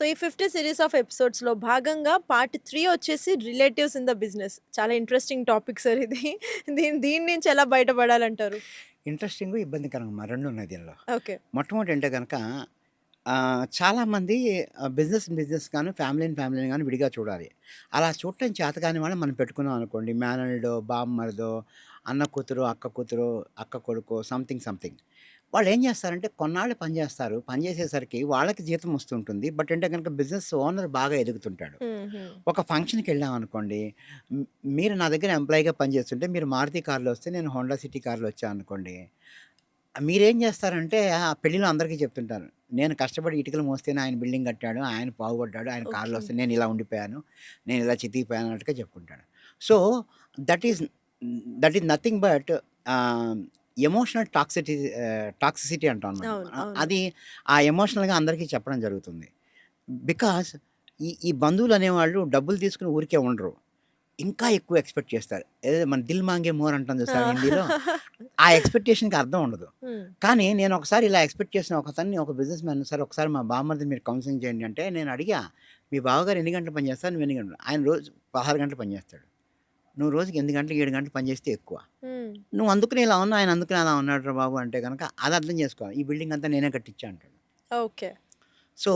So, ఈ 50 series of ఎపిసోడ్స్‌లో భాగంగా పార్ట్ 3 వచ్చేసి రిలేటివ్స్ ఇన్ ద బిజినెస్. చాలా ఇంట్రెస్టింగ్ టాపిక్ సార్ ఇది. దీని నుంచి ఎలా బయటపడాలంటారు? ఇంట్రెస్టింగు, ఇబ్బందికరంగా 2 ఉన్నాయి దీనిలో. ఓకే. మొట్టమొదటంటే గనక చాలామంది బిజినెస్ గాను, ఫ్యామిలీని గాను విడిగా చూడాలి. అలా చూడటం చేత కాని వాళ్ళని మనం పెట్టుకున్నాం అనుకోండి, మేనల్లుడో, బామ్మర్దో, అన్న కూతురో, అక్క కూతురో, అక్క కొడుకో సంథింగ్. వాళ్ళేం చేస్తారంటే కొన్నాళ్ళు పని చేస్తారు. పని చేసేసరికి వాళ్ళకి జీతం వస్తుంటుంది. బట్ అంటే గనక బిజినెస్ ఓనర్ బాగా ఎదుగుతుంటాడు. హుహు. ఒక ఫంక్షన్‌కెళ్ళామనుకోండి, హ్మ్, మీరు నా దగ్గర ఎంప్లాయీగా పనిచేస్తుంటే మీరు మారుతి కార్‌లో వస్తే, నేను హోండా సిటీ కార్‌లో వచ్చాననుకోండి, మీరేం చేస్తారంటే ఆ పెళ్ళిలో అందరికీ చెప్తుంటారు. నేను కష్టపడి ఇటుకలు మోస్తేనే ఆయన బిల్డింగ్ కట్టాడు. ఆయన బాగుపడ్డాడు. ఆయన కార్‌లో ఓకే. వస్తే నేను ఇలా ఉండిపోయాను. నేను ఇలా చితికిపోయాను అన్నట్టుగా చెప్పుకుంటాడు. So, that is that is nothing but ah, emotional toxicity అంటాం అనమాట. అవును. అవును. అది ఆ ఎమోషనల్‌గా అందరికీ చెప్పడం జరుగుతుంది. బికాస్ ఈ బంధువులనేవాళ్ళు డబ్బులు తీసుకొని ఊరికే ఉండరు. ఇంకా ఎక్కువ ఎక్స్‌పెక్ట్ చేస్తారు. ఏదో మన 'దిల్ మాంగే మోర్' అంటాం చూసారా హిందీలో. ఆ ఎక్స్‌పెక్టేషన్‌కి అర్థం ఉండదు. హ్మ్. కానీ నేను ఒకసారి ఇలా ఎక్స్‌పెక్ట్ చేసిన ఒకతన్ని, ఒక బిజినెస్ మ్యాన్, "సార్ ఒకసారి మా బామ్మర్దిని మీరు కౌన్సెలింగ్ చేయండి" అంటే నేను అడిగా, "మీ బావగారు ఎన్ని గంటలు పని చేస్తారు? నువ్వు ఎన్ని గంటలు?" ఆయన రోజు 16 గంటలు పని చేస్తాడు. "నువ్వు రోజుకి 8 గంటలు, 7 గంటలు పని చేస్తే ఎక్కువ. హ్మ్. నువ్వు అందుకనే ఇలా ఉన్నావు, ఆయన అందుకనే అలా ఉన్నాడురా బాబు" అంటే గనక అది అర్థం చేసుకోవాలి. "ఈ బిల్డింగ్ అంతా నేనే కట్టించా" అంటాడు. Okay. So,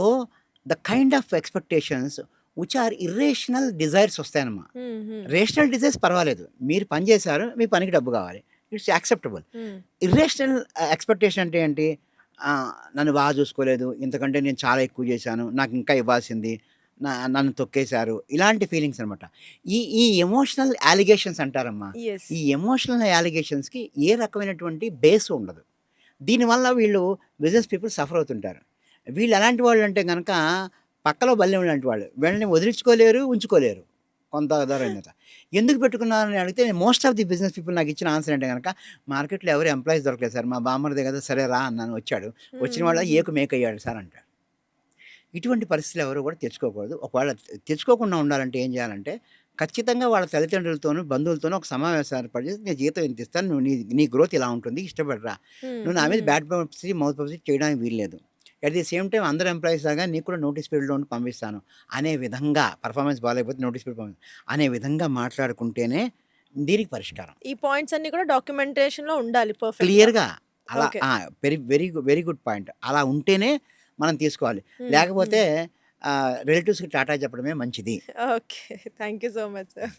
the kind of expectations which are irrational desires వస్తాయన్నమాట. హ్మ్. హ్మ్. రేషనల్ డిజైర్స్ పర్వాలేదు. మీరు పని చేశారు. మీ పనికి డబ్బు కావాలి. It's acceptable. హ్మ్. ఇర్రేషనల్ ఎక్స్‌పెక్టేషన్ అంటే ఏంటి? నన్ను బాగా చూసుకోలేదు. ఇంతకంటే నేను చాలా ఎక్కువ చేశాను. నాకు ఇంకా ఇవ్వాల్సింది. నన్ను తొక్కేశారు. ఇలాంటి ఫీలింగ్స్ అనమాట. ఈ ఎమోషనల్ అలిగేషన్స్ అంటారమ్మా. యెస్. ఈ ఎమోషనల్ అలిగేషన్స్‌కి ఏ రకమైనటువంటి బేస్ ఉండదు. దీనివల్ల వీళ్ళు బిజినెస్ పీపుల్ సఫర్ అవుతుంటారు. వీళ్ళు ఎలాంటి వాళ్ళంటే గనక పక్కలో బల్లెం లాంటి వాళ్ళు. వీళ్ళని వదిలించుకోలేరు, ఉంచుకోలేరు. కొంత దూరమైనాక. ఎందుకు పెట్టుకున్నారని అడిగితే most of the business people నాకు ఇచ్చిన ఆన్సర్ అంటే గనక, "మార్కెట్‌లో ఎవరు ఎంప్లాయీస్ దొరకలేదు సార్. మా బామ్మర్దే కదా! సరే రా అన్నాను వచ్చాడు. వచ్చిన వాడు హుహుహు. ఏకు మేకయ్యాడు సార్" అంటాడు. ఇటువంటి పరిస్థితులు ఎవరు కూడా తెచ్చుకోకూడదు. ఒకవేళ తెచ్చుకోకుండా ఉండాలంటే ఏం చేయాలంటే, ఖచ్చితంగా వాళ్ళ తల్లిదండ్రులతోనూ, బంధువులతోనూ ఒక సమావేశం ఏర్పాటు చేసి, "నేను జీతం ఇంత ఇస్తాను. నువ్వు నీ నీ గ్రోత్ ఇలా ఉంటుంది. ఇష్టపడరా. హ్మ్. నువ్వు నా మీద హ్మ్. బ్యాడ్ పబ్లిసిటీ, మౌత్ పబ్లిసిటీ చేయడానికి వీల్లేదు. అట్ ది సేమ్ టైమ్ అందరు ఎంప్లాయీస్ లాగా నీకు కూడా నోటీస్ పీరియడ్‌లో ఉండి పంపిస్తాను" అనే విధంగా, పర్ఫార్మెన్స్ బాలేకపోతే నోటీస్ పీరియడ్ అనే విధంగా మాట్లాడుకుంటేనే దీనికి పరిష్కారం. ఈ పాయింట్స్ అన్నీ కూడా డాక్యుమెంటేషన్‌లో ఉండాలి పర్ఫెక్ట్‌గా. క్లియర్‌గా అలా ఓకే. Very good point. అలా ఉంటేనే మనం తీసుకోవాలి. హ్మ్. హ్మ్. లేకపోతే రిలేటివ్స్‌కి టాటా చెప్పడమే మంచిది. Okay. Thank you so much sir.